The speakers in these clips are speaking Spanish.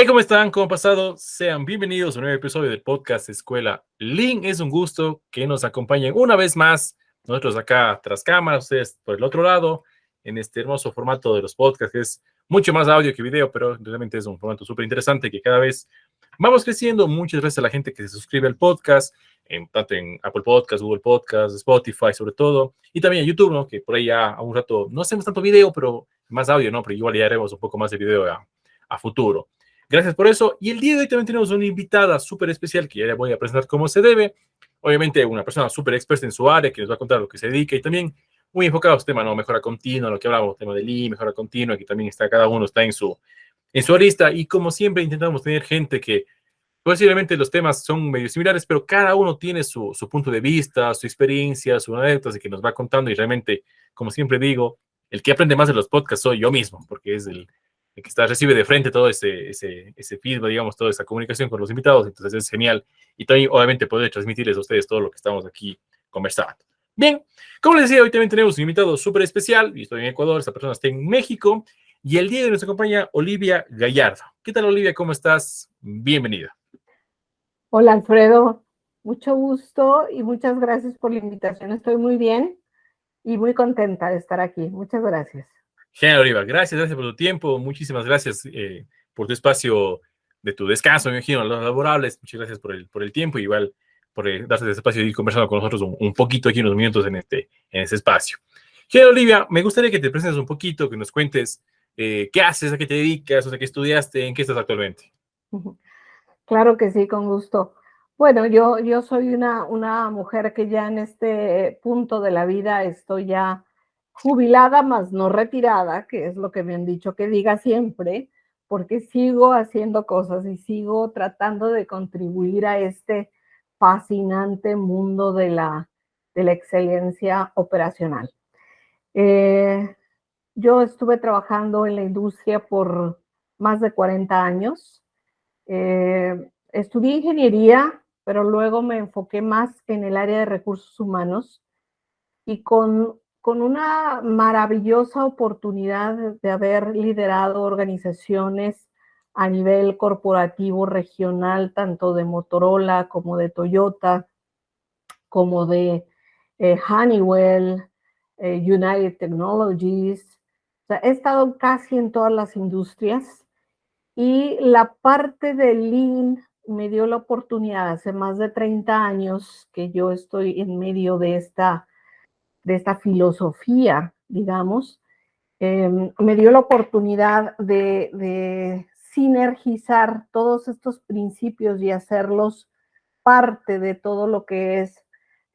Hey, ¿cómo están? ¿Cómo han pasado? Sean bienvenidos a un nuevo episodio del podcast Escuela Lean. Es un gusto que nos acompañen una vez más, nosotros acá tras cámaras, ustedes por el otro lado, en este hermoso formato de los podcasts, que es mucho más audio que video, pero realmente es un formato súper interesante que cada vez vamos creciendo. Muchas gracias a la gente que se suscribe al podcast, tanto en Apple Podcasts, Google Podcasts, Spotify sobre todo, y también en YouTube, ¿no? Que por ahí ya a un rato no hacemos tanto video, pero más audio, ¿no? Pero igual ya haremos un poco más de video a futuro. Gracias por eso. Y el día de hoy también tenemos una invitada súper especial que ya le voy a presentar cómo se debe. Obviamente una persona súper experta en su área que nos va a contar lo que se dedica y también muy enfocado a este tema, ¿no? Mejora continua, lo que hablamos, tema de Lean, mejora continua, que también está, cada uno está en su arista. Y como siempre intentamos tener gente que posiblemente los temas son medio similares, pero cada uno tiene su punto de vista, su experiencia, su anécdota que nos va contando y realmente, como siempre digo, el que aprende más de los podcasts soy yo mismo, porque es el que está, recibe de frente todo ese feedback, digamos, toda esa comunicación con los invitados, entonces es genial. Y también, obviamente, poder transmitirles a ustedes todo lo que estamos aquí conversando. Bien, como les decía, hoy también tenemos un invitado súper especial, y estoy en Ecuador, esta persona está en México, y el día de hoy nos acompaña Olivia Gallardo. ¿Qué tal, Olivia? ¿Cómo estás? Bienvenida. Hola Alfredo, mucho gusto y muchas gracias por la invitación. Estoy muy bien y muy contenta de estar aquí. Muchas gracias. Genial, Oliva. Gracias por tu tiempo. Muchísimas gracias por tu espacio de tu descanso, me imagino, los laborables. Muchas gracias por el tiempo y igual por darse ese espacio de ir conversando con nosotros un poquito aquí, unos minutos en este espacio. Genial, Olivia. Me gustaría que te presentes un poquito, que nos cuentes qué haces, a qué te dedicas, o sea, qué estudiaste, en qué estás actualmente. Claro que sí, con gusto. Bueno, yo soy una mujer que ya en este punto de la vida estoy ya jubilada, más no retirada, que es lo que me han dicho que diga siempre, porque sigo haciendo cosas y sigo tratando de contribuir a este fascinante mundo de la excelencia operacional. Eh, yo estuve trabajando en la industria por más de 40 años. Estudié ingeniería, pero luego me enfoqué más en el área de recursos humanos y con una maravillosa oportunidad de haber liderado organizaciones a nivel corporativo regional, tanto de Motorola como de Toyota, como de Honeywell, United Technologies. O sea, he estado casi en todas las industrias y la parte de Lean me dio la oportunidad hace más de 30 años que yo estoy en medio de esta filosofía, digamos, me dio la oportunidad de sinergizar todos estos principios y hacerlos parte de todo lo que es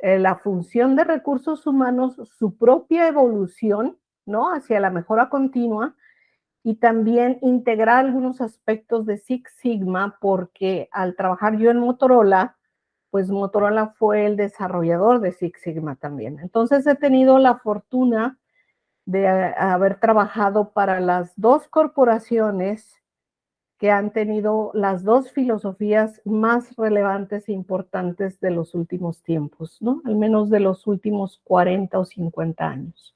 la función de recursos humanos, su propia evolución, ¿no? Hacia la mejora continua y también integrar algunos aspectos de Six Sigma, porque al trabajar yo en Motorola, pues Motorola fue el desarrollador de Six Sigma también. Entonces he tenido la fortuna de haber trabajado para las dos corporaciones que han tenido las dos filosofías más relevantes e importantes de los últimos tiempos, ¿no? Al menos de los últimos 40 o 50 años.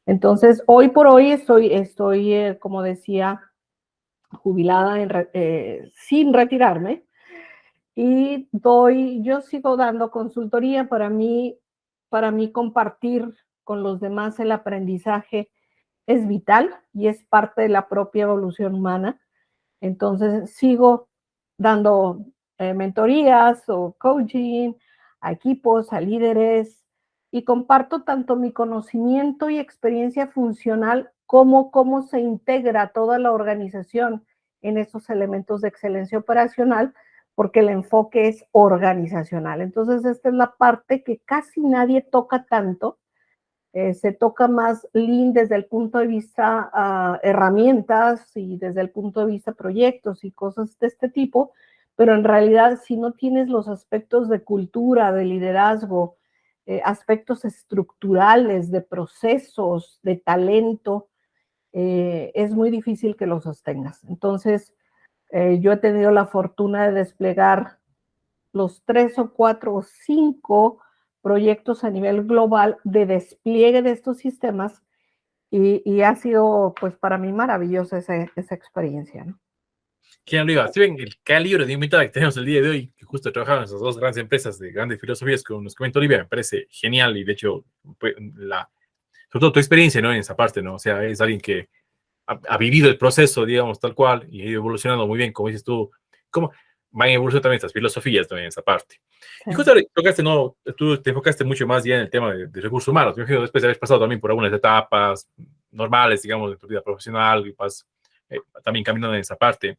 Entonces, hoy por hoy estoy como decía, jubilada sin retirarme y yo sigo dando consultoría para mí compartir con los demás el aprendizaje es vital y es parte de la propia evolución humana. Entonces sigo dando mentorías o coaching a equipos, a líderes y comparto tanto mi conocimiento y experiencia funcional como cómo se integra toda la organización en esos elementos de excelencia operacional, porque el enfoque es organizacional. Entonces, esta es la parte que casi nadie toca tanto. Se toca más Lean desde el punto de vista herramientas y desde el punto de vista proyectos y cosas de este tipo, pero en realidad si no tienes los aspectos de cultura, de liderazgo, aspectos estructurales, de procesos, de talento, es muy difícil que los sostengas. Entonces, yo he tenido la fortuna de desplegar los 3 o 4 o 5 proyectos a nivel global de despliegue de estos sistemas y ha sido pues para mí maravillosa esa experiencia, ¿no? ¿Quién lo iba? Si ven el calibre de invitada que tenemos el día de hoy, que justo trabajaban en esas dos grandes empresas de grandes filosofías, como nos comentó Olivia, me parece genial y de hecho, pues, sobre todo tu experiencia, ¿no? En esa parte, ¿no? O sea, es alguien que ha vivido el proceso, digamos, tal cual, y ha ido evolucionando muy bien, como dices tú, cómo van evolucionando también estas filosofías también en esa parte. Sí. Y justo tocaste, ¿no? Tú te enfocaste mucho más ya en el tema de recursos humanos. Me imagino después de haber pasado también por algunas etapas normales, digamos, de tu vida profesional, y vas también caminando en esa parte.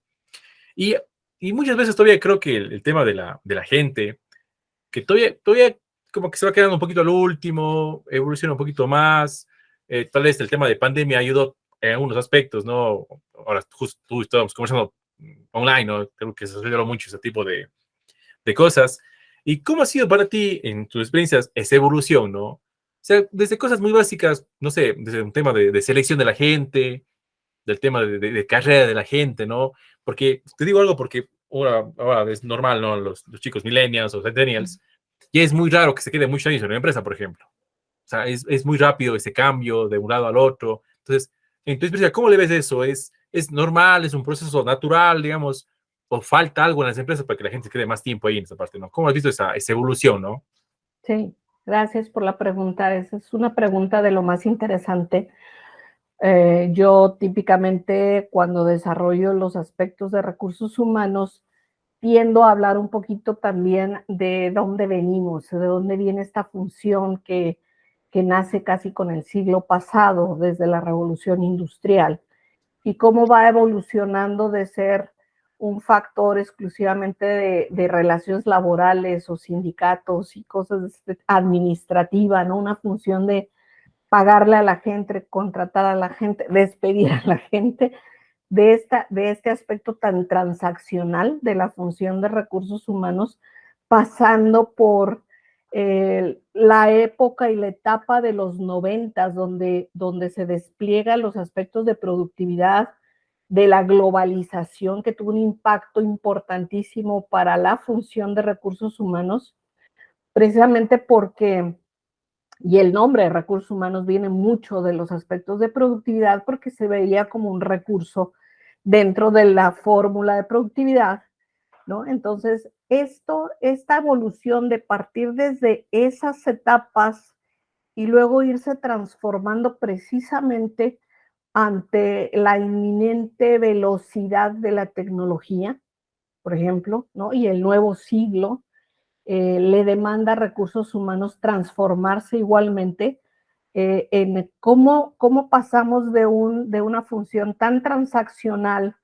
Y, y muchas veces todavía creo que el tema de la gente, que todavía como que se va quedando un poquito al último, evoluciona un poquito más. Tal vez el tema de pandemia ayudó en algunos aspectos, ¿no? Ahora justo tú estábamos conversando online, ¿no? Creo que se aceleró mucho ese tipo de cosas. ¿Y cómo ha sido para ti, en tus experiencias, esa evolución, ¿no? O sea, desde cosas muy básicas, no sé, desde un tema de selección de la gente, del tema de carrera de la gente, ¿no? Porque te digo algo porque ahora es normal, ¿no? Los chicos millennials o centennials, y es muy raro que se quede muchos años en una empresa, por ejemplo. O sea, es muy rápido ese cambio de un lado al otro. Entonces, en tu experiencia, ¿cómo le ves eso? ¿Es normal? ¿Es un proceso natural, digamos? ¿O falta algo en las empresas para que la gente se quede más tiempo ahí en esa parte, ¿no? ¿Cómo has visto esa evolución, no? Sí, gracias por la pregunta. Esa es una pregunta de lo más interesante. Yo típicamente cuando desarrollo los aspectos de recursos humanos, tiendo a hablar un poquito también de dónde venimos, de dónde viene esta función que nace casi con el siglo pasado, desde la revolución industrial, y cómo va evolucionando de ser un factor exclusivamente de relaciones laborales o sindicatos y cosas administrativas, ¿no? Una función de pagarle a la gente, contratar a la gente, despedir a la gente, de este aspecto tan transaccional de la función de recursos humanos, pasando por la época y la etapa de los 90, donde se despliegan los aspectos de productividad, de la globalización, que tuvo un impacto importantísimo para la función de recursos humanos, precisamente porque, y el nombre de recursos humanos viene mucho de los aspectos de productividad, porque se veía como un recurso dentro de la fórmula de productividad, ¿no? Entonces, esta evolución de partir desde esas etapas y luego irse transformando precisamente ante la inminente velocidad de la tecnología, por ejemplo, ¿no? Y el nuevo siglo le demanda a recursos humanos transformarse igualmente en cómo pasamos de una función tan transaccional,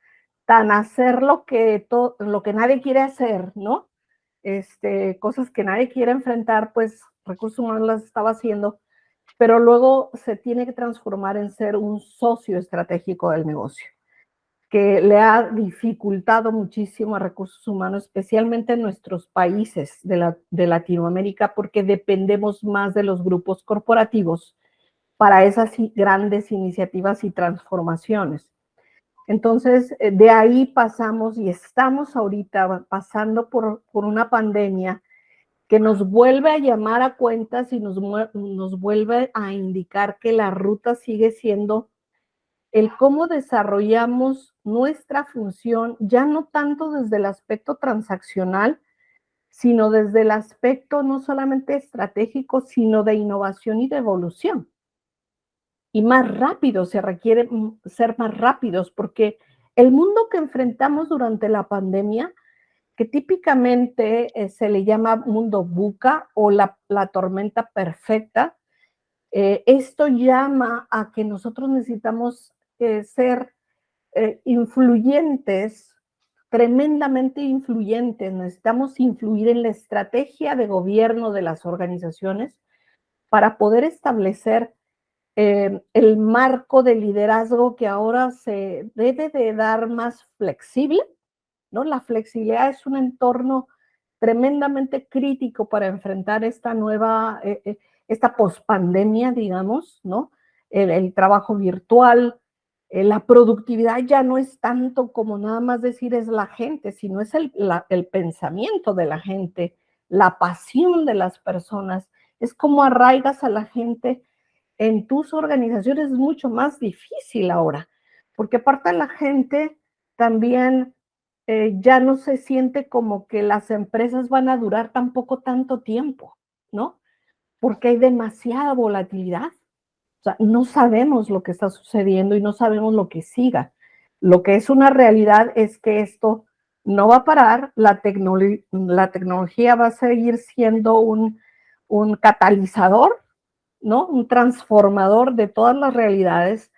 tan hacer lo que nadie quiere hacer, ¿no? Cosas que nadie quiere enfrentar, pues recursos humanos las estaba haciendo, pero luego se tiene que transformar en ser un socio estratégico del negocio, que le ha dificultado muchísimo a recursos humanos, especialmente en nuestros países de Latinoamérica, porque dependemos más de los grupos corporativos para esas grandes iniciativas y transformaciones. Entonces, de ahí pasamos y estamos ahorita pasando por una pandemia que nos vuelve a llamar a cuentas y nos vuelve a indicar que la ruta sigue siendo el cómo desarrollamos nuestra función, ya no tanto desde el aspecto transaccional, sino desde el aspecto no solamente estratégico, sino de innovación y de evolución. Y más rápido, se requiere ser más rápidos, porque el mundo que enfrentamos durante la pandemia, que típicamente se le llama mundo VUCA o la tormenta perfecta, esto llama a que nosotros necesitamos ser influyentes, tremendamente influyentes. Necesitamos influir en la estrategia de gobierno de las organizaciones para poder establecer el marco de liderazgo que ahora se debe de dar más flexible, ¿no? La flexibilidad es un entorno tremendamente crítico para enfrentar esta nueva, esta pospandemia, digamos, ¿no? El trabajo virtual, la productividad ya no es tanto como nada más decir es la gente, sino es el pensamiento de la gente, la pasión de las personas, es como arraigas a la gente en tus organizaciones. Es mucho más difícil ahora, porque aparte la gente también ya no se siente como que las empresas van a durar tampoco tanto tiempo, ¿no? Porque hay demasiada volatilidad. O sea, no sabemos lo que está sucediendo y no sabemos lo que siga. Lo que es una realidad es que esto no va a parar, la tecnología va a seguir siendo un catalizador, ¿no? Un transformador de todas las realidades,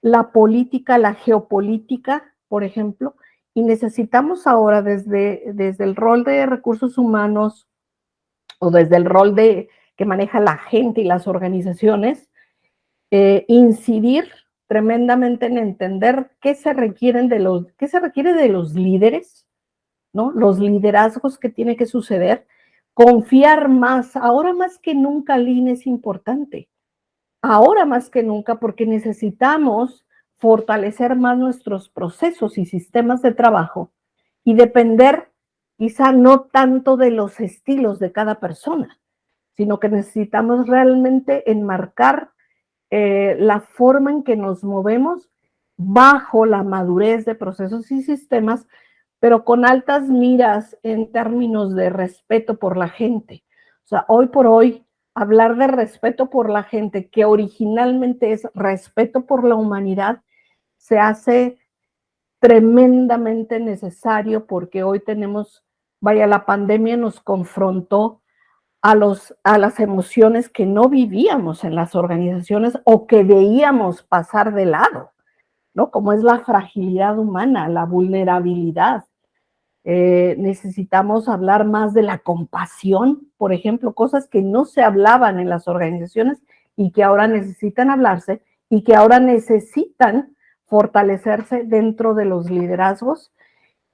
la política, la geopolítica, por ejemplo, y necesitamos ahora desde el rol de recursos humanos o desde el rol que maneja la gente y las organizaciones, incidir tremendamente en entender qué se requiere de los líderes, ¿no? Los liderazgos que tiene que suceder, confiar más, ahora más que nunca, Lynn, es importante, ahora más que nunca, porque necesitamos fortalecer más nuestros procesos y sistemas de trabajo y depender quizá no tanto de los estilos de cada persona, sino que necesitamos realmente enmarcar la forma en que nos movemos bajo la madurez de procesos y sistemas, pero con altas miras en términos de respeto por la gente. O sea, hoy por hoy, hablar de respeto por la gente, que originalmente es respeto por la humanidad, se hace tremendamente necesario porque hoy tenemos, vaya, la pandemia nos confrontó a las emociones que no vivíamos en las organizaciones o que veíamos pasar de lado, ¿no? Como es la fragilidad humana, la vulnerabilidad. Necesitamos hablar más de la compasión, por ejemplo, cosas que no se hablaban en las organizaciones y que ahora necesitan hablarse y que ahora necesitan fortalecerse dentro de los liderazgos.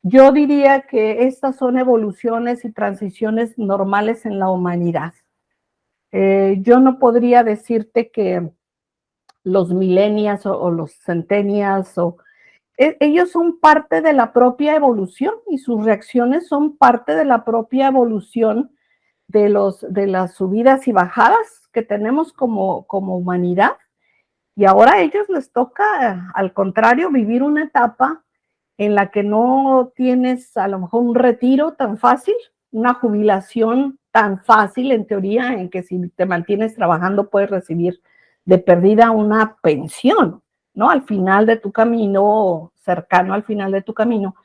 Yo diría que estas son evoluciones y transiciones normales en la humanidad. Yo no podría decirte que los millennials o los centennials ellos son parte de la propia evolución y sus reacciones son parte de la propia evolución de las subidas y bajadas que tenemos como humanidad. Y ahora a ellos les toca, al contrario, vivir una etapa en la que no tienes a lo mejor un retiro tan fácil, una jubilación tan fácil en teoría, en que si te mantienes trabajando puedes recibir de perdida una pensión, ¿no? Al final de tu camino, cercano al final de tu camino.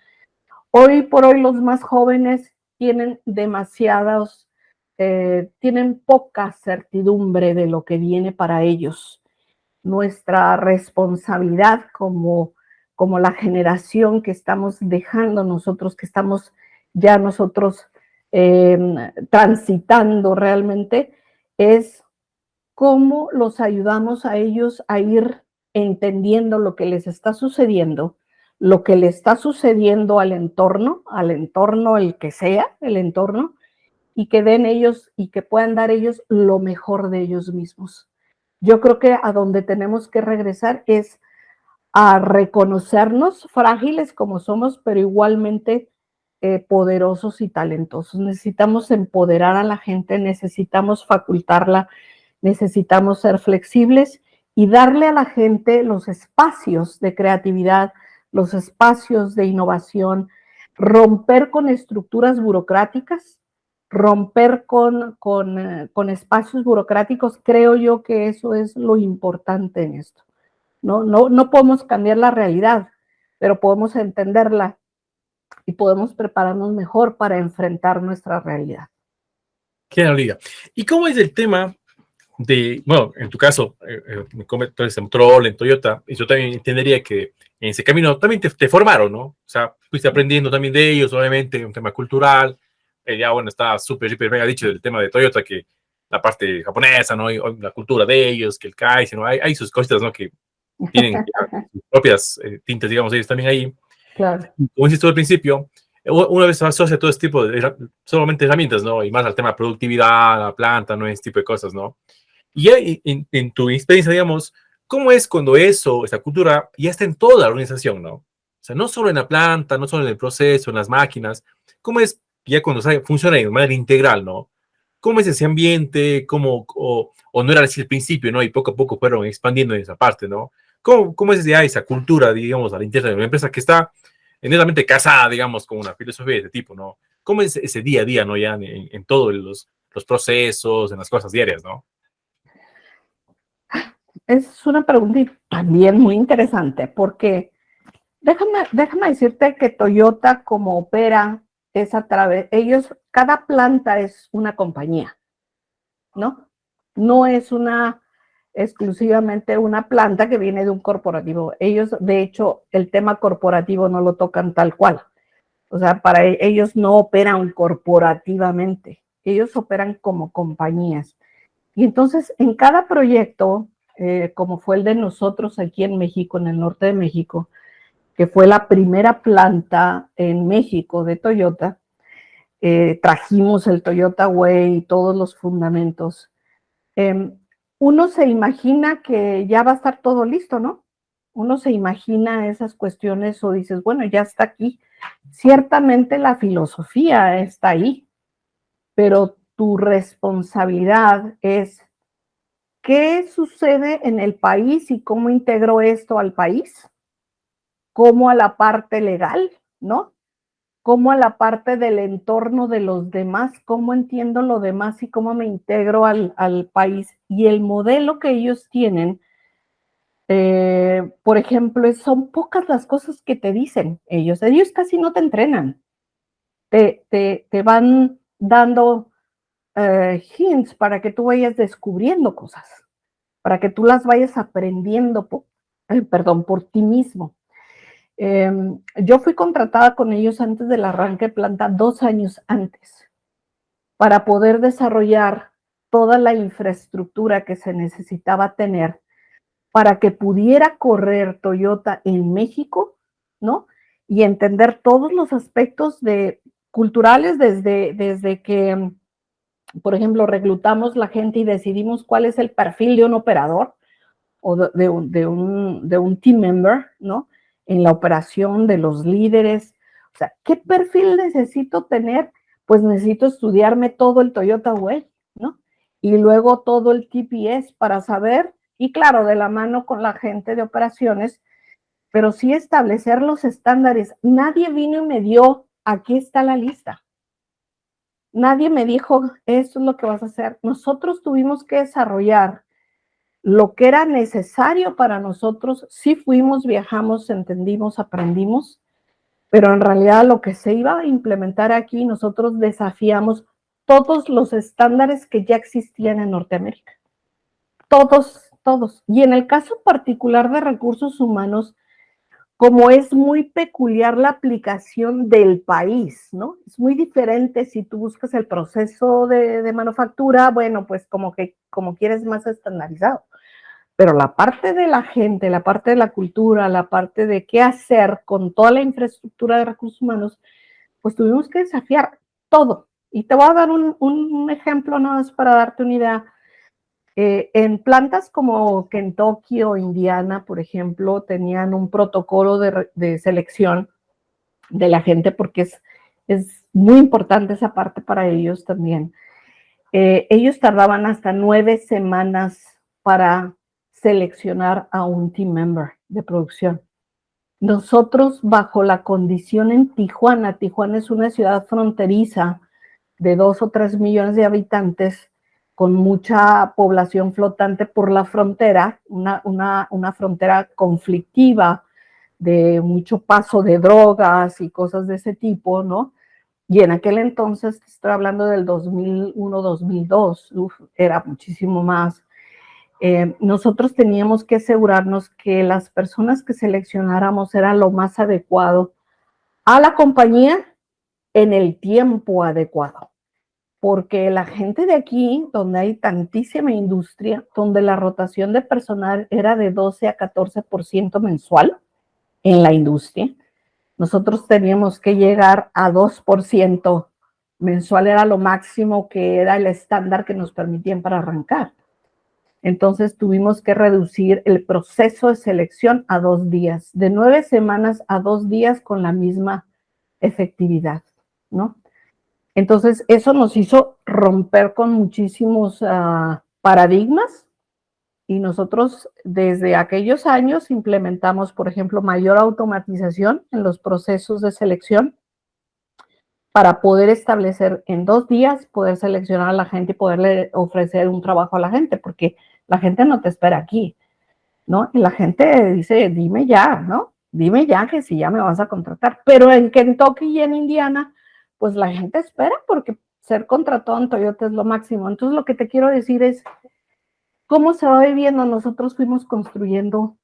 Hoy por hoy los más jóvenes tienen tienen poca certidumbre de lo que viene para ellos. Nuestra responsabilidad como la generación que estamos dejando nosotros, que estamos ya nosotros transitando realmente, es cómo los ayudamos a ellos a ir entendiendo lo que les está sucediendo, lo que le está sucediendo al entorno el que sea, el entorno, y que den ellos y que puedan dar ellos lo mejor de ellos mismos. Yo creo que a donde tenemos que regresar es a reconocernos frágiles como somos, pero igualmente poderosos y talentosos. Necesitamos empoderar a la gente, necesitamos facultarla, necesitamos ser flexibles y darle a la gente los espacios de creatividad, los espacios de innovación, romper con estructuras burocráticas, romper con espacios burocráticos. Creo yo que eso es lo importante en esto. No podemos cambiar la realidad, pero podemos entenderla y podemos prepararnos mejor para enfrentar nuestra realidad. Claro, Lidia. ¿Y cómo es el tema bueno, en tu caso, me comentas en Troll, en Toyota, y yo también entendería que en ese camino también te formaron, ¿no? O sea, fuiste aprendiendo también de ellos, obviamente, un tema cultural. Ya, bueno, está súper, hiper, mega dicho del tema de Toyota, que la parte japonesa, ¿no? Y la cultura de ellos, que el Kaizen, ¿no? Hay sus cositas, ¿no? Que tienen sus propias tintas, digamos, ellos también ahí. Claro. Como dijiste tú al principio, una vez se asocia todo este tipo de solamente herramientas, ¿no? Y más al tema de productividad, la planta, ¿no? Este tipo de cosas, ¿no? Y en tu experiencia, digamos, ¿cómo es cuando esa cultura, ya está en toda la organización, ¿no? O sea, no solo en la planta, no solo en el proceso, en las máquinas, ¿cómo es ya cuando funciona de manera integral, ¿no? ¿Cómo es ese ambiente? O no era así al principio, ¿no? Y poco a poco fueron expandiendo en esa parte, ¿no? ¿Cómo es ya esa cultura, digamos, a la interna de una empresa que está netamente casada, digamos, con una filosofía de este tipo, ¿no? ¿Cómo es ese día a día, ¿no? Ya en todos los procesos, en las cosas diarias, ¿no? Es una pregunta también muy interesante, porque déjame decirte que Toyota, como opera, es a través, cada planta es una compañía, ¿no? No es exclusivamente una planta que viene de un corporativo. Ellos, de hecho, el tema corporativo no lo tocan tal cual. O sea, para ellos no operan corporativamente, ellos operan como compañías. Y entonces, en cada proyecto, como fue el de nosotros aquí en México, en el norte de México, que fue la primera planta en México de Toyota, trajimos el Toyota Way y todos los fundamentos. Uno se imagina que ya va a estar todo listo, ¿no? Uno se imagina esas cuestiones o dices, bueno, ya está aquí. Ciertamente la filosofía está ahí, pero tu responsabilidad es qué sucede en el país y cómo integro esto al país, cómo a la parte legal, ¿no? Cómo a la parte del entorno de los demás, cómo entiendo lo demás y cómo me integro al país. Y el modelo que ellos tienen, por ejemplo, son pocas las cosas que te dicen ellos. Ellos casi no te entrenan. Te van dando hints para que tú vayas descubriendo cosas, para que tú las vayas aprendiendo, por ti mismo. Yo fui contratada con ellos antes del arranque de planta, 2 años antes, para poder desarrollar toda la infraestructura que se necesitaba tener para que pudiera correr Toyota en México, ¿no? Y entender todos los aspectos culturales desde que, por ejemplo, reclutamos la gente y decidimos cuál es el perfil de un operador o de un team member, ¿no? En la operación de los líderes. O sea, ¿qué perfil necesito tener? Pues necesito estudiarme todo el Toyota Way, ¿no? Y luego todo el TPS para saber, y claro, de la mano con la gente de operaciones, pero sí establecer los estándares. Nadie vino y me dio, aquí está la lista. Nadie me dijo, esto es lo que vas a hacer. Nosotros tuvimos que desarrollar lo que era necesario para nosotros. Sí fuimos, viajamos, entendimos, aprendimos, pero en realidad lo que se iba a implementar aquí, nosotros desafiamos todos los estándares que ya existían en Norteamérica. Todos, todos. Y en el caso particular de recursos humanos, como es muy peculiar la aplicación del país, ¿no? Es muy diferente si tú buscas el proceso de manufactura, bueno, pues como quieres más estandarizado. Pero la parte de la gente, la parte de la cultura, la parte de qué hacer con toda la infraestructura de recursos humanos, pues tuvimos que desafiar todo. Y te voy a dar un ejemplo nada más para darte una idea. En plantas como Kentucky o Indiana, por ejemplo, tenían un protocolo de selección de la gente porque es muy importante esa parte para ellos también. Ellos tardaban hasta 9 semanas para seleccionar a un team member de producción. Nosotros, bajo la condición en Tijuana, Tijuana es una ciudad fronteriza de 2 o 3 millones de habitantes, con mucha población flotante por la frontera, una frontera conflictiva de mucho paso de drogas y cosas de ese tipo, ¿no? Y en aquel entonces, estoy hablando del 2001, 2002, era muchísimo más. Nosotros teníamos que asegurarnos que las personas que seleccionáramos era lo más adecuado a la compañía en el tiempo adecuado. Porque la gente de aquí, donde hay tantísima industria, donde la rotación de personal era de 12 a 14% mensual en la industria, nosotros teníamos que llegar a 2% mensual, era lo máximo que era el estándar que nos permitían para arrancar. Entonces tuvimos que reducir el proceso de selección a 2 días, de 9 semanas a 2 días con la misma efectividad, ¿no? Entonces eso nos hizo romper con muchísimos paradigmas Y nosotros desde aquellos años implementamos, por ejemplo, mayor automatización en los procesos de selección para poder establecer en 2 días, poder seleccionar a la gente y poderle ofrecer un trabajo a la gente, porque la gente no te espera aquí, ¿no? Y la gente dice, dime ya, ¿no? Dime ya que si ya me vas a contratar. Pero en Kentucky y en Indiana, pues la gente espera porque ser contratado en Toyota es lo máximo. Entonces lo que te quiero decir es, ¿cómo se va viviendo? Nosotros fuimos construyendo,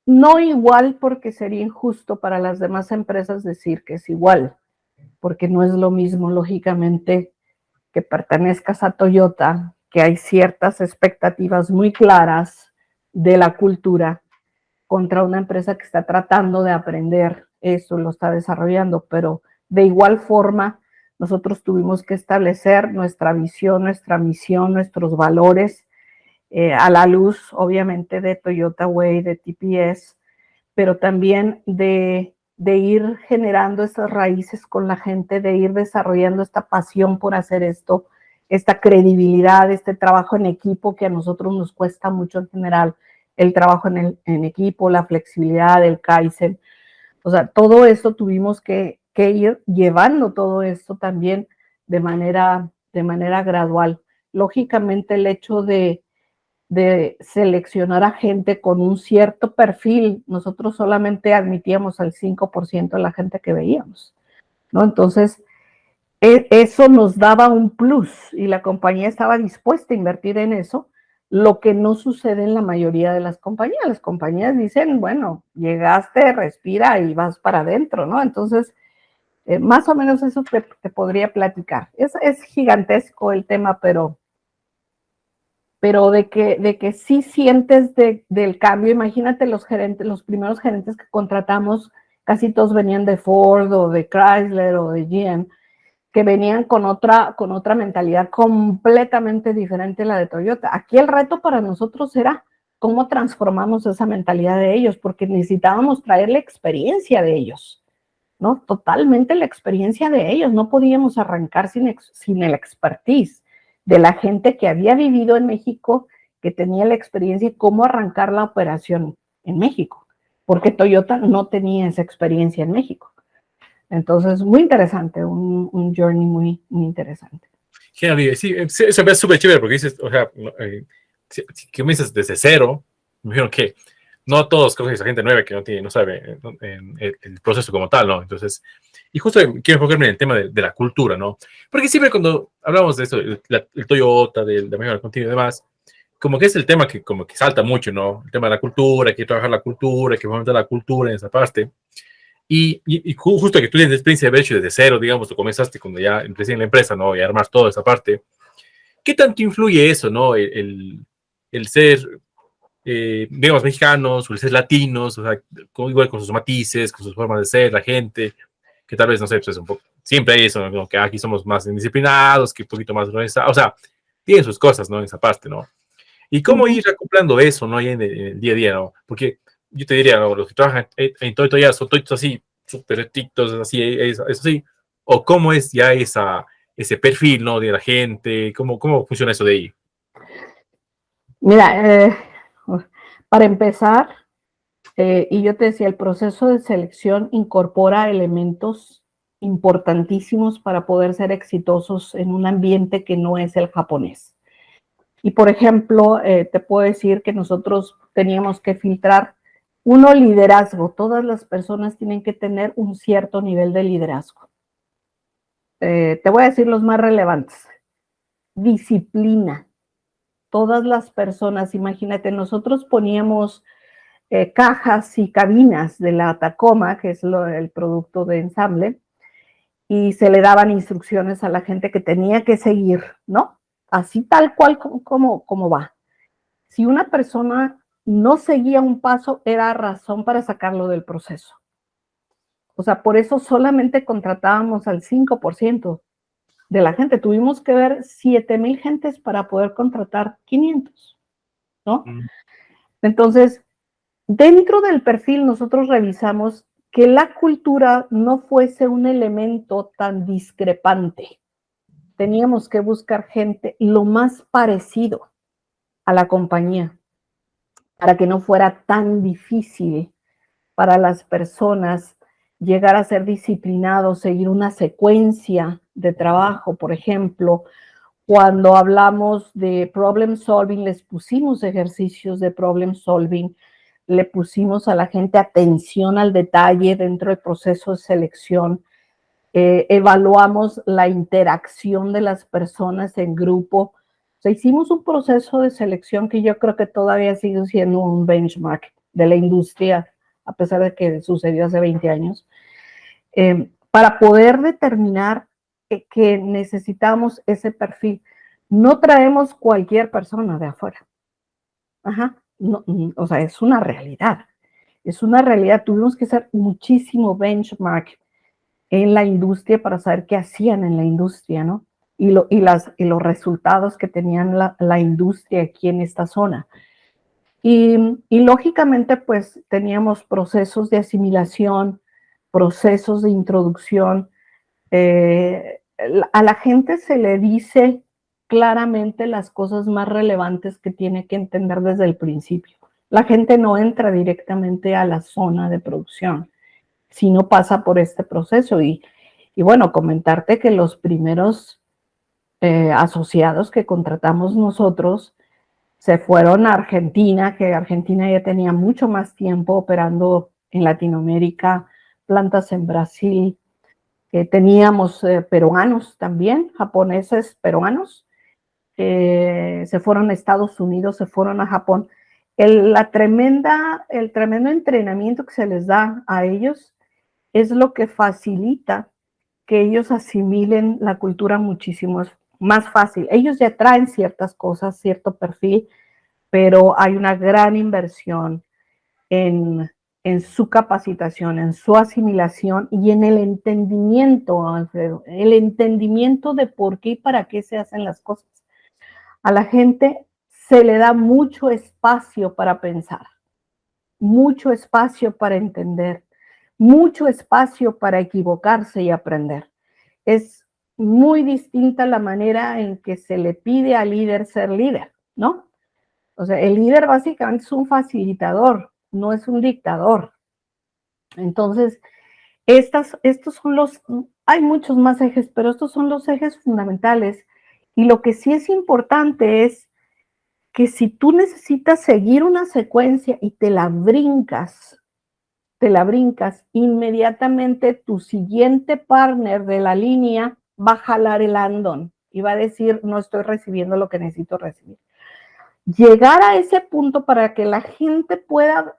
no igual porque sería injusto para las demás empresas decir que es igual, porque no es lo mismo, lógicamente, que pertenezcas a Toyota, que hay ciertas expectativas muy claras de la cultura contra una empresa que está tratando de aprender eso, lo está desarrollando, pero de igual forma nosotros tuvimos que establecer nuestra visión, nuestra misión, nuestros valores a la luz, obviamente, de Toyota Way, de TPS, pero también de ir generando esas raíces con la gente, de ir desarrollando esta pasión por hacer esto, esta credibilidad, este trabajo en equipo que a nosotros nos cuesta mucho en general, el trabajo en equipo, la flexibilidad, el Kaizen. O sea, todo esto tuvimos que ir llevando todo esto también de manera gradual. Lógicamente, el hecho de seleccionar a gente con un cierto perfil, nosotros solamente admitíamos al 5% de la gente que veíamos, ¿no? Entonces, eso nos daba un plus y la compañía estaba dispuesta a invertir en eso, lo que no sucede en la mayoría de las compañías. Las compañías dicen, bueno, llegaste, respira y vas para adentro, ¿no? Entonces, más o menos eso te podría platicar. Es gigantesco el tema, pero de que sí sientes del cambio. Imagínate los gerentes, los primeros gerentes que contratamos, casi todos venían de Ford o de Chrysler o de GM, que venían con otra mentalidad completamente diferente a la de Toyota. Aquí el reto para nosotros era cómo transformamos esa mentalidad de ellos, porque necesitábamos traer la experiencia de ellos, ¿no? Totalmente la experiencia de ellos. No podíamos arrancar sin el expertise de la gente que había vivido en México, que tenía la experiencia de cómo arrancar la operación en México, porque Toyota no tenía esa experiencia en México. Entonces, muy interesante, un journey muy, muy interesante. Genial, sí, se ve súper chévere porque dices, o sea, si comienzas desde cero, me imagino que no todos cogen esa gente nueva que no sabe el proceso como tal, ¿no? Entonces, y justo quiero enfocarme en el tema de la cultura, ¿no? Porque siempre cuando hablamos de esto, el Toyota, de mejora continua y demás, como que es el tema que como que salta mucho, ¿no? El tema de la cultura, hay que trabajar la cultura, hay que fomentar la cultura en esa parte. Y justo que tú tienes experiencia de haber hecho desde cero, digamos, tú comenzaste cuando ya empecé en la empresa, ¿no? Y armar toda esa parte. ¿Qué tanto influye eso, ¿no? El ser, digamos, mexicanos o el ser latinos, o sea, igual con sus matices, con sus formas de ser, la gente, que tal vez, no sé, pues un poco, siempre hay eso, ¿no? Que aquí somos más indisciplinados, que un poquito más organizados, o sea, tienen sus cosas, ¿no? En esa parte, ¿no? Y cómo ir acoplando eso, ¿no? Ahí en el día a día, ¿no? Porque yo te diría, ¿no? Los que trabajan en Toyota ya son todos así, súper estrictos, así, eso sí. O cómo es ya ese perfil, ¿no? De la gente, cómo funciona eso de ahí. Mira, para empezar, y yo te decía, el proceso de selección incorpora elementos importantísimos para poder ser exitosos en un ambiente que no es el japonés. Y por ejemplo, te puedo decir que nosotros teníamos que filtrar liderazgo. Todas las personas tienen que tener un cierto nivel de liderazgo. Te voy a decir los más relevantes. Disciplina. Todas las personas, imagínate, nosotros poníamos cajas y cabinas de la Tacoma, que es el producto de ensamble, y se le daban instrucciones a la gente que tenía que seguir, ¿no? Así tal cual como va. Si una persona no seguía un paso, era razón para sacarlo del proceso. O sea, por eso solamente contratábamos al 5% de la gente. Tuvimos que ver 7,000 gentes para poder contratar 500, ¿no? Entonces, dentro del perfil nosotros revisamos que la cultura no fuese un elemento tan discrepante. Teníamos que buscar gente lo más parecido a la compañía para que no fuera tan difícil para las personas llegar a ser disciplinados, seguir una secuencia de trabajo. Por ejemplo, cuando hablamos de problem solving, les pusimos ejercicios de problem solving, le pusimos a la gente atención al detalle dentro del proceso de selección, evaluamos la interacción de las personas en grupo. O sea, hicimos un proceso de selección que yo creo que todavía sigue siendo un benchmark de la industria, a pesar de que sucedió hace 20 años, para poder determinar que necesitamos ese perfil. No traemos cualquier persona de afuera. Ajá. No, o sea, es una realidad. Es una realidad. Tuvimos que hacer muchísimo benchmark en la industria para saber qué hacían en la industria, ¿no? Y los resultados que tenían la industria aquí en esta zona. Y lógicamente, pues teníamos procesos de asimilación, procesos de introducción. A la gente se le dice claramente las cosas más relevantes que tiene que entender desde el principio. La gente no entra directamente a la zona de producción, sino pasa por este proceso. Y bueno, comentarte que los primeros asociados que contratamos nosotros se fueron a Argentina, que Argentina ya tenía mucho más tiempo operando en Latinoamérica, plantas en Brasil. Teníamos peruanos también, japoneses peruanos, se fueron a Estados Unidos, se fueron a Japón. El tremendo entrenamiento que se les da a ellos es lo que facilita que ellos asimilen la cultura muchísimo más fácil. Ellos ya traen ciertas cosas, cierto perfil, pero hay una gran inversión en su capacitación, en su asimilación y en el entendimiento, Alfredo, el entendimiento de por qué y para qué se hacen las cosas. A la gente se le da mucho espacio para pensar, mucho espacio para entender, mucho espacio para equivocarse y aprender. Es muy distinta la manera en que se le pide al líder ser líder, ¿no? O sea, el líder básicamente es un facilitador, no es un dictador. Entonces, estos son hay muchos más ejes, pero estos son los ejes fundamentales. Y lo que sí es importante es que si tú necesitas seguir una secuencia y te la brincas, inmediatamente tu siguiente partner de la línea va a jalar el andón y va a decir, no estoy recibiendo lo que necesito recibir. Llegar a ese punto para que la gente pueda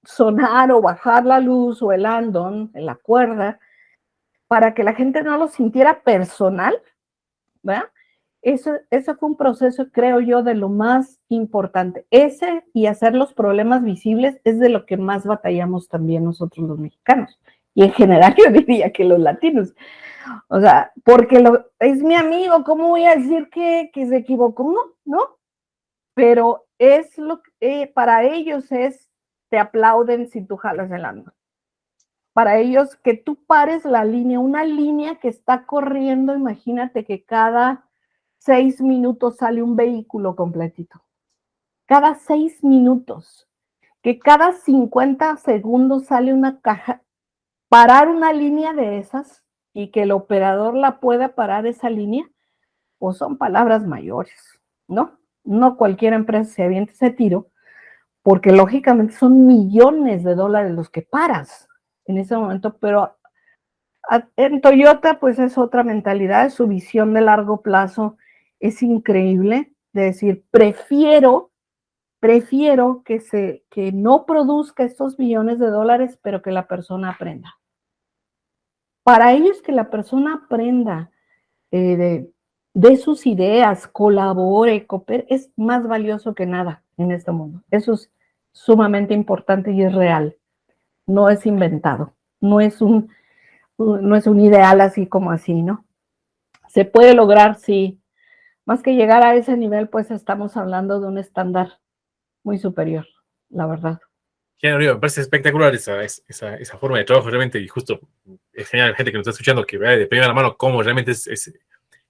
sonar o bajar la luz o el andón, la cuerda, para que la gente no lo sintiera personal, ¿verdad? Eso fue un proceso, creo yo, de lo más importante. Ese y hacer los problemas visibles es de lo que más batallamos también nosotros los mexicanos. Y en general yo diría que los latinos. O sea, porque es mi amigo, ¿cómo voy a decir que se equivocó? No. Pero es lo que para ellos te aplauden si tú jalas el andón. Para ellos, que tú pares la línea, una línea que está corriendo, imagínate que cada 6 minutos sale un vehículo completito. Cada 6 minutos. Que cada 50 segundos sale una caja. Parar una línea de esas y que el operador la pueda parar esa línea, pues son palabras mayores, ¿no? No cualquier empresa se avienta ese tiro, porque lógicamente son millones de dólares los que paras en ese momento, pero en Toyota pues es otra mentalidad, su visión de largo plazo es increíble, de decir, prefiero que no produzca estos millones de dólares, pero que la persona aprenda. Para ellos que la persona aprenda de sus ideas, colabore, coopere, es más valioso que nada en este mundo. Eso es sumamente importante y es real. No es inventado. No es un ideal así como así, ¿no? Se puede lograr, sí. Más que llegar a ese nivel, pues estamos hablando de un estándar muy superior, la verdad. Genial, me parece espectacular esa forma de trabajo realmente, y justo es genial la gente que nos está escuchando que vea de primera mano cómo realmente es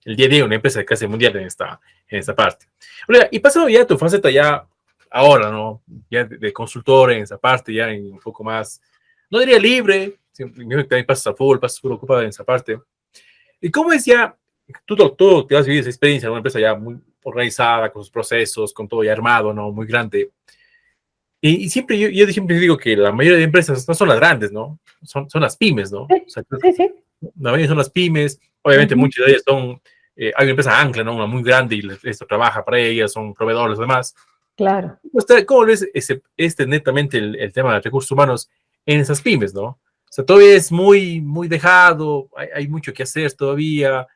el día a día de una empresa de clase mundial en esta parte. Olga, y pasando ya a tu faceta ya ahora, ¿no? Ya de consultor en esa parte, ya en un poco más, no diría libre, también pasas full ocupada en esa parte. ¿Y cómo es ya, tú te has vivido esa experiencia en una empresa ya muy organizada, con sus procesos, con todo ya armado, ¿no? Muy grande. Y siempre, yo siempre digo que la mayoría de empresas no son las grandes, ¿no? Son las pymes, ¿no? O sea, Sí, sí. la mayoría son las pymes, obviamente muchas de ellas son, hay una empresa ancla, ¿no? Una muy grande y esto trabaja para ellas, son proveedores, demás. Claro. ¿Cómo ves netamente el tema de recursos humanos en esas pymes, ¿no? O sea, todavía es muy dejado, hay mucho que hacer todavía.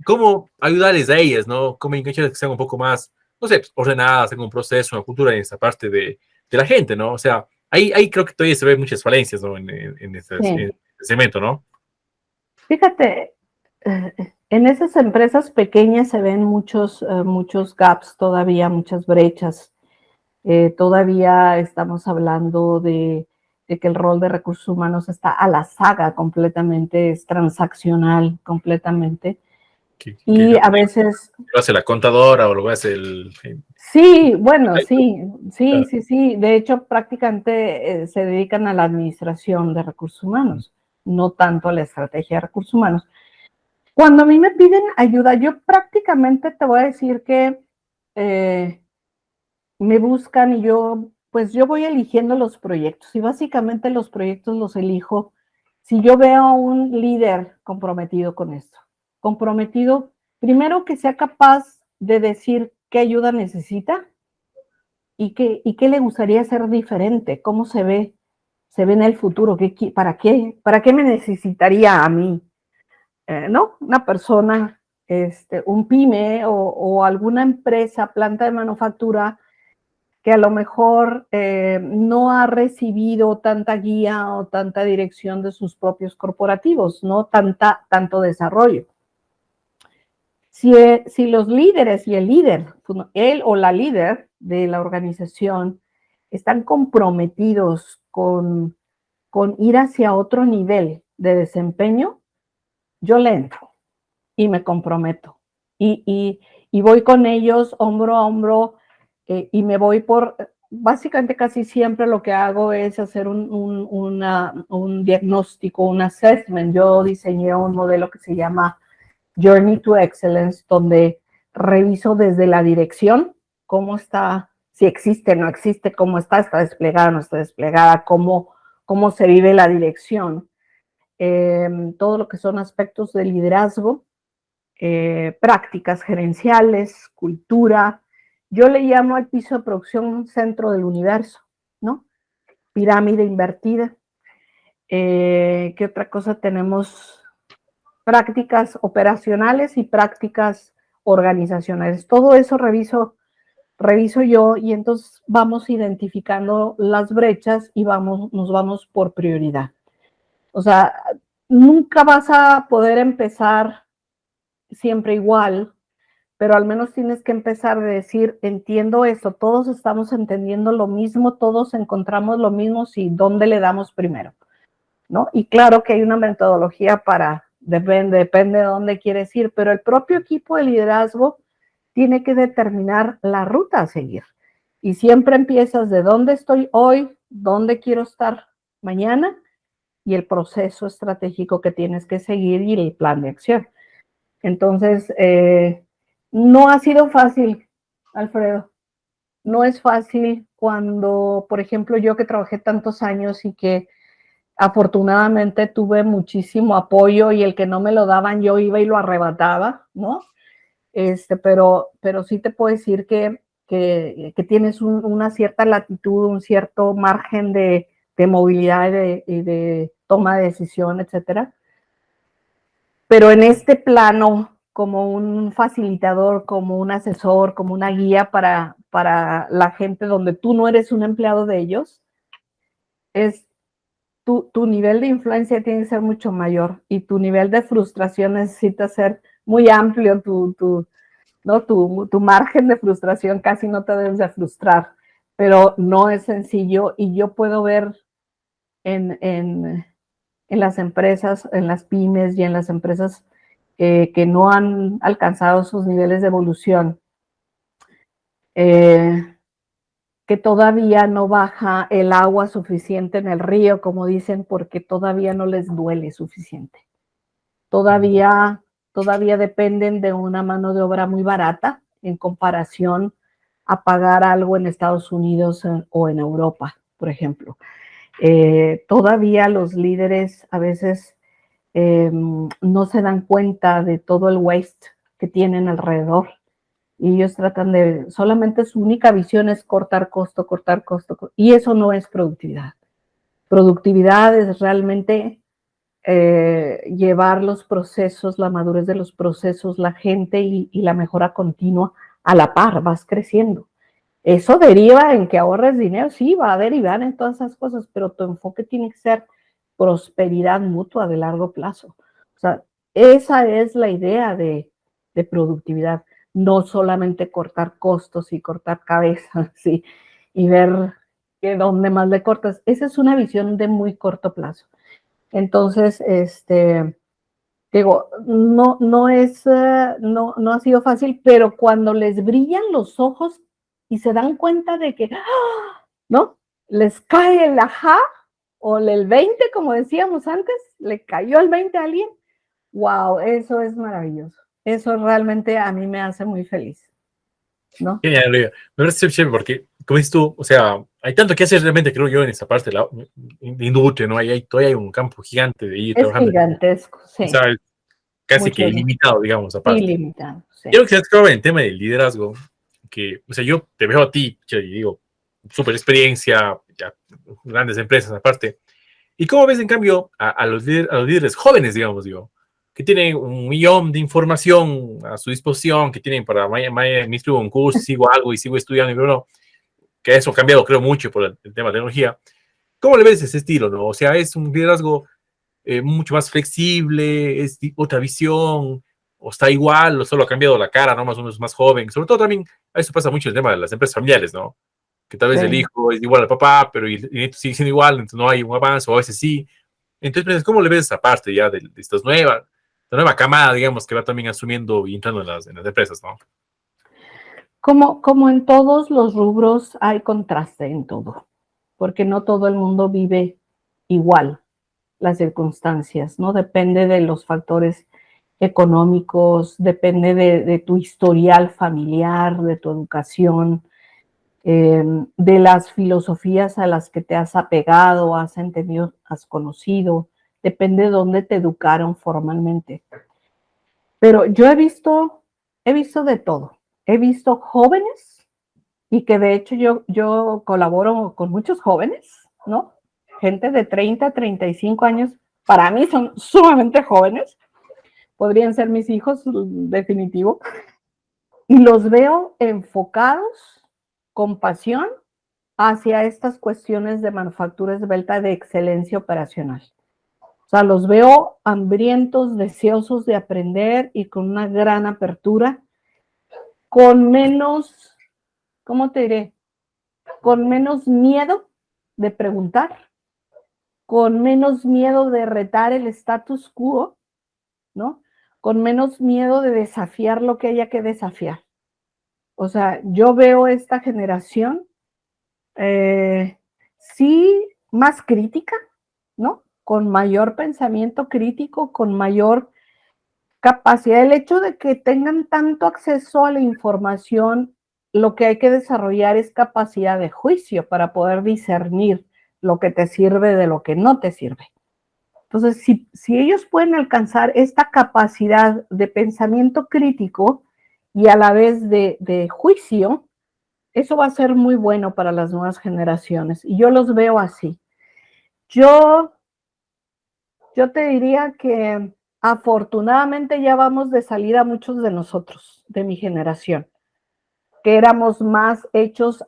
¿Cómo ayudarles a ellas, ¿no? ¿Cómo engancharles que sean un poco más, no sé, pues, ordenadas, tengan un proceso, una cultura en esa parte de la gente, ¿no? O sea, ahí creo que todavía se ven muchas falencias, ¿no? En Sí. este segmento, ¿no? Fíjate, en esas empresas pequeñas se ven muchos gaps todavía, muchas brechas. Todavía estamos hablando de que el rol de recursos humanos está a la saga completamente, es transaccional completamente. Y Que a veces, lo hace la contadora o lo hace sí, bueno, sí. De hecho, prácticamente se dedican a la administración de recursos humanos, no tanto a la estrategia de recursos humanos. Cuando a mí me piden ayuda, yo prácticamente te voy a decir que me buscan y pues yo voy eligiendo los proyectos y básicamente los proyectos los elijo si yo veo a un líder comprometido con esto, comprometido, primero que sea capaz de decir qué ayuda necesita y qué le gustaría hacer diferente, cómo se ve en el futuro, para qué me necesitaría a mí, ¿no? Una persona, un pyme o alguna empresa, planta de manufactura, que a lo mejor no ha recibido tanta guía o tanta dirección de sus propios corporativos, no tanto desarrollo. Si los líderes y el líder, él o la líder de la organización, están comprometidos con ir hacia otro nivel de desempeño, yo le entro y me comprometo. Y voy con ellos hombro a hombro y me voy básicamente casi siempre lo que hago es hacer un diagnóstico, un assessment. Yo diseñé un modelo que se llama Journey to Excellence, donde reviso desde la dirección cómo está, si existe, no existe, cómo está desplegada, no está desplegada, cómo se vive la dirección. Todo lo que son aspectos de liderazgo, prácticas gerenciales, cultura. Yo le llamo al piso de producción un centro del universo, ¿no? Pirámide invertida. ¿Qué otra cosa tenemos? Prácticas operacionales y prácticas organizacionales. Todo eso reviso yo y entonces vamos identificando las brechas y nos vamos por prioridad. O sea, nunca vas a poder empezar siempre igual, pero al menos tienes que empezar a decir, entiendo esto, todos estamos entendiendo lo mismo, todos encontramos lo mismo, si dónde le damos primero, ¿no? Y claro que hay una metodología depende de dónde quieres ir, pero el propio equipo de liderazgo tiene que determinar la ruta a seguir. Y siempre empiezas de dónde estoy hoy, dónde quiero estar mañana y el proceso estratégico que tienes que seguir y el plan de acción. Entonces, no ha sido fácil, Alfredo. No es fácil cuando, por ejemplo, yo que trabajé tantos años y que afortunadamente tuve muchísimo apoyo y el que no me lo daban yo iba y lo arrebataba, ¿no? Pero sí te puedo decir que tienes una cierta latitud, un cierto margen de movilidad y de toma de decisión, etcétera. Pero en este plano, como un facilitador, como un asesor, como una guía para la gente donde tú no eres un empleado de ellos, tu nivel de influencia tiene que ser mucho mayor y tu nivel de frustración necesita ser muy amplio, ¿no? tu margen de frustración casi no te debes de frustrar, pero no es sencillo y yo puedo ver en las empresas, en las pymes y en las empresas que no han alcanzado sus niveles de evolución, que todavía no baja el agua suficiente en el río, como dicen, porque todavía no les duele suficiente. Todavía dependen de una mano de obra muy barata en comparación a pagar algo en Estados Unidos o en Europa, por ejemplo. Todavía los líderes a veces no se dan cuenta de todo el waste que tienen alrededor. Y ellos tratan de, solamente su única visión es cortar costo, y eso no es productividad. Productividad es realmente llevar los procesos, la madurez de los procesos, la gente y la mejora continua a la par, vas creciendo. Eso deriva en que ahorres dinero, sí, va a derivar en todas esas cosas, pero tu enfoque tiene que ser prosperidad mutua de largo plazo. O sea, esa es la idea de productividad, no solamente cortar costos y cortar cabezas, ¿sí? Y ver que dónde más le cortas. Esa es una visión de muy corto plazo. Entonces, digo, no ha sido fácil, pero cuando les brillan los ojos y se dan cuenta de que, ¿no? Les cae el ajá o el 20, como decíamos antes, le cayó el 20 a alguien. Wow, eso es maravilloso. Eso realmente a mí me hace muy feliz, ¿no? Genial, me parece chévere porque, como dices tú, o sea, hay tanto que hacer realmente, creo yo, en esta parte de la industria, ¿no? Todavía hay un campo gigante de ir Es trabajando. gigantesco, O sí. sea, casi que Mucho. ilimitado, digamos, aparte. Ilimitado, sí. Quiero que se acaba en el tema del liderazgo, que, o sea, yo te veo a ti, che, y digo, súper experiencia, ya, grandes empresas aparte. ¿Y cómo ves, en cambio, a los líderes jóvenes, digamos, digo, que tienen un millón de información a su disposición, que tienen para, me inscribo en un curso, sigo algo y sigo estudiando, y bueno, que eso ha cambiado, creo, mucho por el tema de tecnología? ¿Cómo le ves ese estilo, no? O sea, es un liderazgo mucho más flexible, es otra visión, o está igual, o solo ha cambiado la cara, ¿no? Más o menos más joven. Sobre todo también, a eso pasa mucho el tema de las empresas familiares, ¿no? Que tal vez el Sí. hijo es igual al papá, pero el nieto sigue siendo igual, entonces no hay un avance, o a veces sí. Entonces, ¿cómo le ves esa parte ya de estas nuevas, la nueva camada, digamos, que va también asumiendo y entrando en las empresas, ¿no? Como en todos los rubros hay contraste en todo, porque no todo el mundo vive igual las circunstancias, ¿no? Depende de los factores económicos, depende de tu historial familiar, de tu educación, de las filosofías a las que te has apegado, has entendido, has conocido, depende de dónde te educaron formalmente. Pero yo he visto de todo. He visto jóvenes y que de hecho yo colaboro con muchos jóvenes, ¿no? Gente de 30, 35 años, para mí son sumamente jóvenes, podrían ser mis hijos, definitivo, y los veo enfocados con pasión hacia estas cuestiones de manufactura esbelta de excelencia operacional. O sea, los veo hambrientos, deseosos de aprender y con una gran apertura, con menos, ¿cómo te diré? Con menos miedo de preguntar, con menos miedo de retar el status quo, ¿no? Con menos miedo de desafiar lo que haya que desafiar. O sea, yo veo esta generación sí más crítica, ¿no? Con mayor pensamiento crítico, con mayor capacidad. El hecho de que tengan tanto acceso a la información, lo que hay que desarrollar es capacidad de juicio para poder discernir lo que te sirve de lo que no te sirve. Entonces, si ellos pueden alcanzar esta capacidad de pensamiento crítico y a la vez de juicio, eso va a ser muy bueno para las nuevas generaciones. Y yo los veo así. Yo te diría que afortunadamente ya vamos de salida muchos de nosotros, de mi generación, que éramos más hechos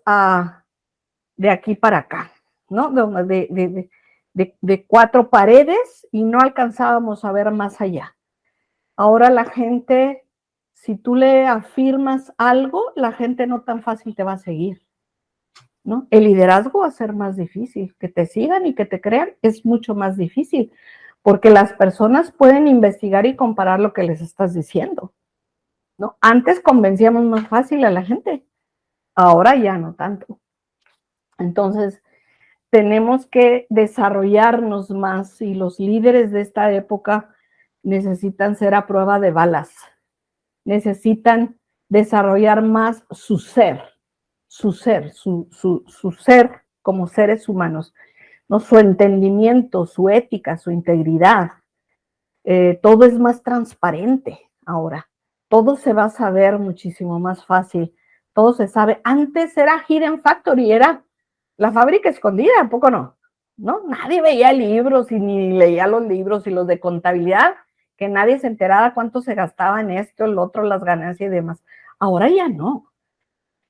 de aquí para acá, ¿no? De cuatro paredes y no alcanzábamos a ver más allá. Ahora la gente, si tú le afirmas algo, la gente no tan fácil te va a seguir, ¿no? El liderazgo va a ser más difícil, que te sigan y que te crean es mucho más difícil, porque las personas pueden investigar y comparar lo que les estás diciendo, ¿no? Antes convencíamos más fácil a la gente, ahora ya no tanto. Entonces, tenemos que desarrollarnos más y los líderes de esta época necesitan ser a prueba de balas, necesitan desarrollar más su ser, su ser como seres humanos, ¿no? Su entendimiento, su ética, su integridad. Todo es más transparente ahora. Todo se va a saber muchísimo más fácil. Todo se sabe. Antes era Hidden Factory, era la fábrica escondida, ¿a poco no? ¿No? Nadie veía libros y ni leía los libros y los de contabilidad, que nadie se enterara cuánto se gastaba en esto, el otro, las ganancias y demás. Ahora ya no.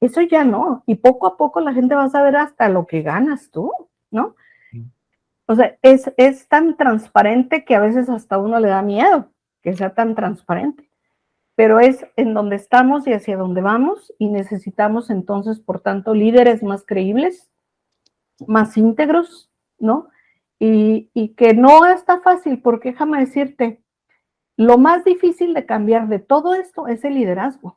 Eso ya no. Y poco a poco la gente va a saber hasta lo que ganas tú, ¿no? O sea, es tan transparente que a veces hasta uno le da miedo que sea tan transparente. Pero es en donde estamos y hacia donde vamos y necesitamos entonces, por tanto, líderes más creíbles, más íntegros, ¿no? Y que no está fácil, porque déjame decirte, lo más difícil de cambiar de todo esto es el liderazgo.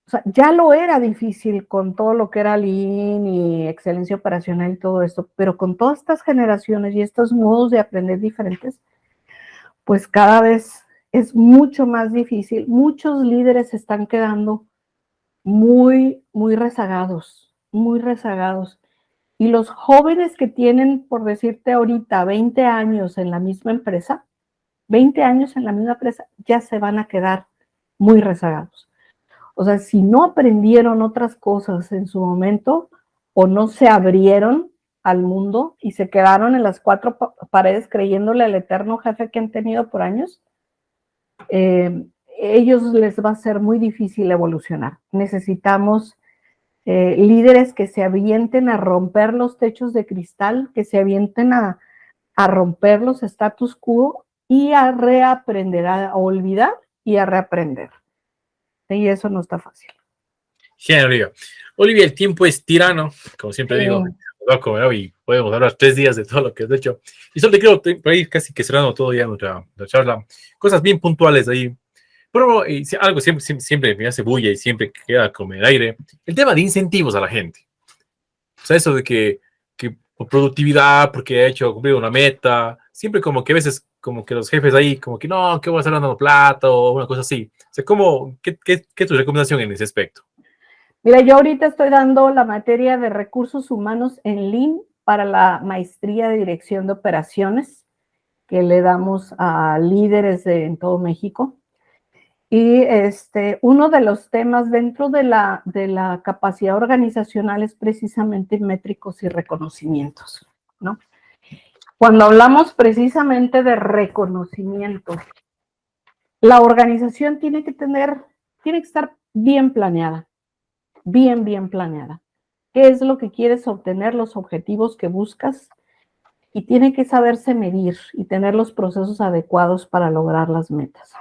O sea, ya lo era difícil con todo lo que era Lean y excelencia operacional y todo esto, pero con todas estas generaciones y estos modos de aprender diferentes, pues cada vez es mucho más difícil. Muchos líderes se están quedando muy rezagados, muy rezagados. Y los jóvenes que tienen, por decirte ahorita, 20 años en la misma empresa, 20 años en la misma empresa, ya se van a quedar muy rezagados. O sea, si no aprendieron otras cosas en su momento o no se abrieron al mundo y se quedaron en las cuatro paredes creyéndole al eterno jefe que han tenido por años, ellos les va a ser muy difícil evolucionar. Necesitamos líderes que se avienten a romper los techos de cristal, que se avienten a romper los status quo y a reaprender, a olvidar y a reaprender. Y eso no está fácil. Genial, Olivia. Olivia, el tiempo es tirano, como siempre digo, loco, ¿no? Y podemos hablar 3 días de todo lo que has hecho. Y solo te quiero, por ahí casi que cerrando todo ya nuestra charla, cosas bien puntuales ahí. Pero algo siempre me hace bulla y siempre queda como el aire, el tema de incentivos a la gente. O sea, eso de que por productividad, porque ha hecho cumplir una meta, siempre como que a veces como que los jefes ahí como que no, que voy a estar dando plata o una cosa así. O sea, ¿qué es tu recomendación en ese aspecto? Mira, yo ahorita estoy dando la materia de recursos humanos en Lean para la maestría de dirección de operaciones que le damos a líderes en todo México. Y uno de los temas dentro de la capacidad organizacional es precisamente métricos y reconocimientos, ¿no? Cuando hablamos precisamente de reconocimiento, la organización tiene que estar bien planeada, bien planeada. ¿Qué es lo que quieres obtener, los objetivos que buscas? Y tiene que saberse medir y tener los procesos adecuados para lograr las metas.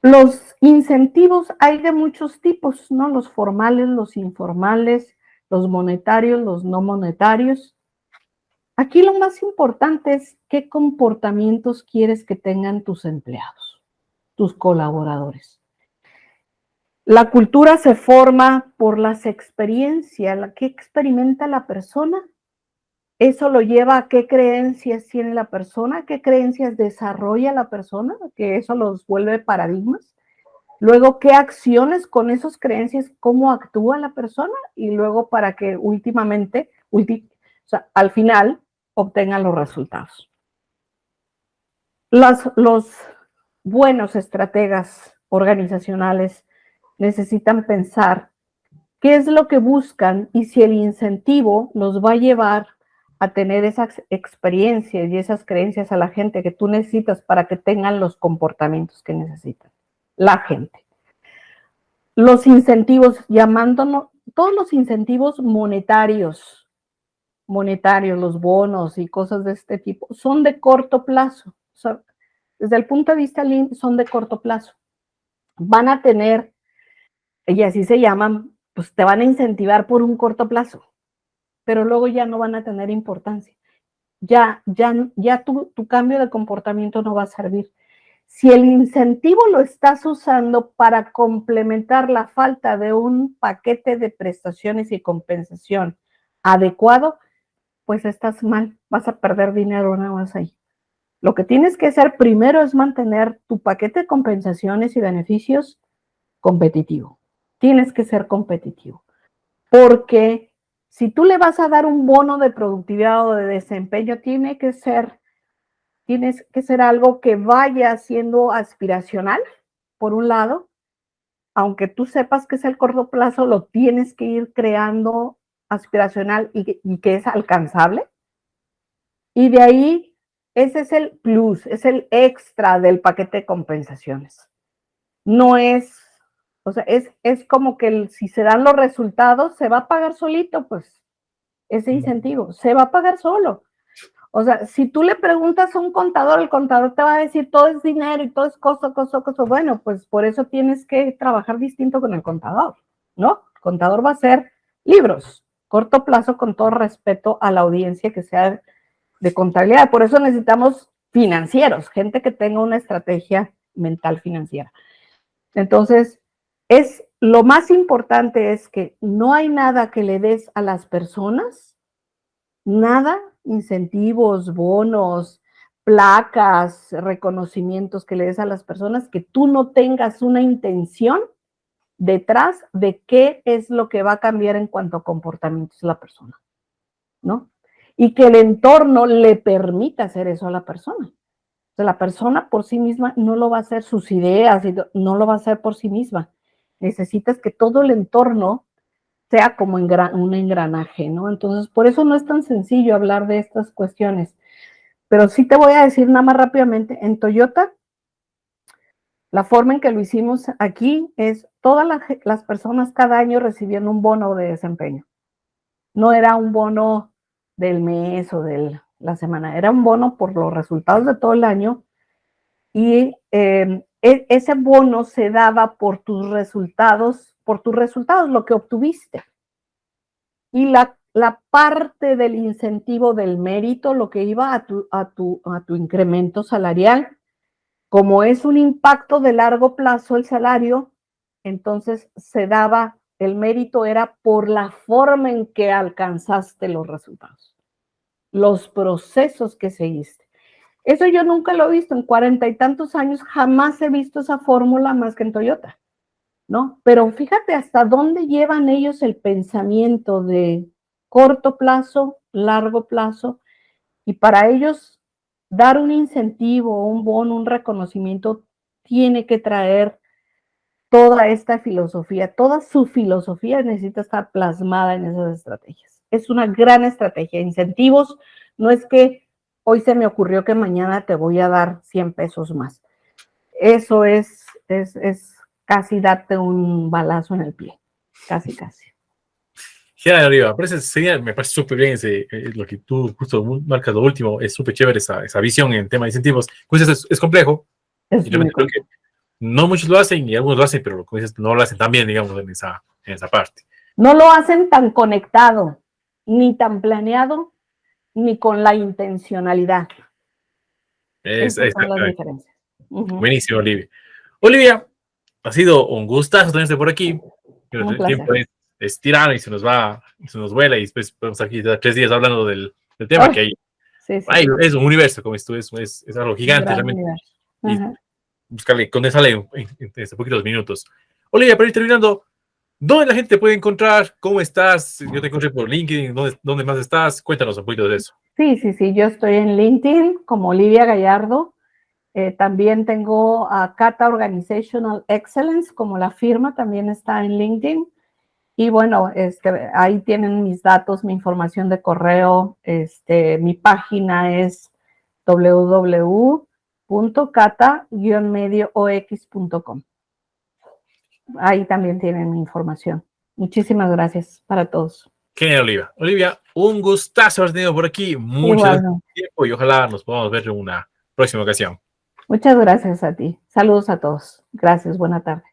Los incentivos hay de muchos tipos, ¿no? Los formales, los informales, los monetarios, los no monetarios. Aquí lo más importante es qué comportamientos quieres que tengan tus empleados, tus colaboradores. La cultura se forma por las experiencias, la que experimenta la persona. Eso lo lleva a qué creencias tiene la persona, qué creencias desarrolla la persona, que eso los vuelve paradigmas. Luego, qué acciones con esas creencias, cómo actúa la persona y luego para que últimamente, o sea, al final, obtengan los resultados. Los buenos estrategas organizacionales necesitan pensar qué es lo que buscan y si el incentivo los va a llevar a tener esas experiencias y esas creencias a la gente que tú necesitas para que tengan los comportamientos que necesitan la gente. Los incentivos, llamándonos, todos los incentivos monetarios, los bonos y cosas de este tipo, son de corto plazo. O sea, desde el punto de vista Lean, son de corto plazo. Van a tener, y así se llaman, pues te van a incentivar por un corto plazo, pero luego ya no van a tener importancia. ya tu cambio de comportamiento no va a servir. Si el incentivo lo estás usando para complementar la falta de un paquete de prestaciones y compensación adecuado, pues estás mal, vas a perder dinero nada más ahí. Lo que tienes que hacer primero es mantener tu paquete de compensaciones y beneficios competitivo. Tienes que ser competitivo. Porque si tú le vas a dar un bono de productividad o de desempeño, tienes que ser algo que vaya siendo aspiracional, por un lado, aunque tú sepas que es el corto plazo, lo tienes que ir creando aspiracional y que es alcanzable. Y de ahí, ese es el plus, es el extra del paquete de compensaciones. No es, o sea, es como que si se dan los resultados, se va a pagar solito, pues, ese incentivo, se va a pagar solo. O sea, si tú le preguntas a un contador, el contador te va a decir todo es dinero y todo es costo. Bueno, pues por eso tienes que trabajar distinto con el contador, ¿no? El contador va a hacer libros, corto plazo, con todo respeto a la audiencia que sea de contabilidad. Por eso necesitamos financieros, gente que tenga una estrategia mental financiera. Entonces, lo más importante es que no hay nada que le des a las personas, nada, incentivos, bonos, placas, reconocimientos que le des a las personas, que tú no tengas una intención detrás de qué es lo que va a cambiar en cuanto a comportamientos de la persona, ¿no? Y que el entorno le permita hacer eso a la persona. O sea, la persona por sí misma no lo va a hacer, sus ideas, no lo va a hacer por sí misma. Necesitas que todo el entorno sea como un engranaje, ¿no? Entonces, por eso no es tan sencillo hablar de estas cuestiones. Pero sí te voy a decir nada más rápidamente, en Toyota, la forma en que lo hicimos aquí es todas las personas cada año recibían un bono de desempeño. No era un bono del mes o de la semana, era un bono por los resultados de todo el año y ese bono se daba por tus resultados, lo que obtuviste. Y la parte del incentivo del mérito, lo que iba a tu incremento salarial, como es un impacto de largo plazo el salario, entonces se daba, el mérito era por la forma en que alcanzaste los resultados, los procesos que seguiste. Eso yo nunca lo he visto, en 40 y tantos años jamás he visto esa fórmula más que en Toyota, ¿no? Pero fíjate hasta dónde llevan ellos el pensamiento de corto plazo, largo plazo, y para ellos dar un incentivo, un bono, un reconocimiento, tiene que traer toda esta filosofía, toda su filosofía necesita estar plasmada en esas estrategias. Es una gran estrategia. Incentivos no es que hoy se me ocurrió que mañana te voy a dar 100 pesos más. Eso es casi darte un balazo en el pie, casi. Genial, Oliva, me parece súper bien lo que tú justo marcas lo último, es súper chévere esa visión en tema de incentivos. Pues es complejo, y realmente creo que no muchos lo hacen y algunos lo hacen, pero como dices, no lo hacen tan bien, digamos, en esa parte. No lo hacen tan conectado, ni tan planeado, ni con la intencionalidad. Esas son las diferencias. Buenísimo, Olivia. Olivia, ha sido un gustazo tenerte por aquí. Un El tiempo es tirano y se nos vuela y después podemos estar aquí 3 días hablando del tema que hay. Sí. Es un universo, como esto es algo gigante realmente. Y buscarle, condensarle en poquitos minutos. Olivia, para ir terminando, ¿dónde la gente te puede encontrar? ¿Cómo estás? Yo te encontré por LinkedIn. ¿Dónde más estás? Cuéntanos un poquito de eso. Sí. Yo estoy en LinkedIn como Olivia Gallardo. También tengo a Cata Organizational Excellence, como la firma, también está en LinkedIn. Y bueno, ahí tienen mis datos, mi información de correo. Mi página es www.cata-medioOX.com. Ahí también tienen mi información. Muchísimas gracias para todos. Genial, Olivia. Olivia, un gustazo haber tenido por aquí. Mucho tiempo y ojalá nos podamos ver en una próxima ocasión. Muchas gracias a ti. Saludos a todos. Gracias. Buena tarde.